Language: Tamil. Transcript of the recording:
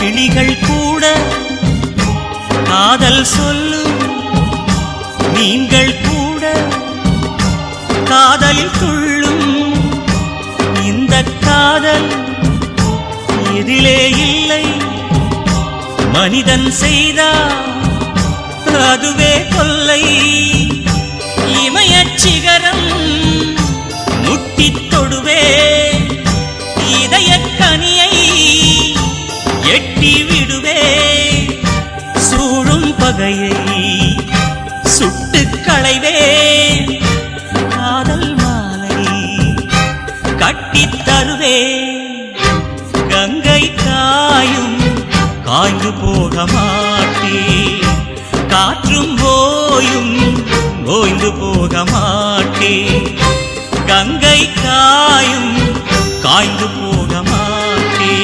கிளிகள் கூட காதல் சொல்லும், மீன்கள் கூட காதலில் துள்ளும். இந்த காதல் எதிலே இல்லை, மனிதன் செய்தால் அதுவே கொல்லை. இமயச் சிகரம் முட்டித் தொடுவே, இதயக் கனியை எட்டி விடுவே. சூழும் பகையை சுட்டுக் களைவே, காதல் மாலை கட்டித் தருவே. கங்கை காயும் காய்ந்து போக மாட்டே, காற்றும் ஓயும் ஓய்ந்து போக மாட்டே. கங்கை காயும் காய்ந்து போக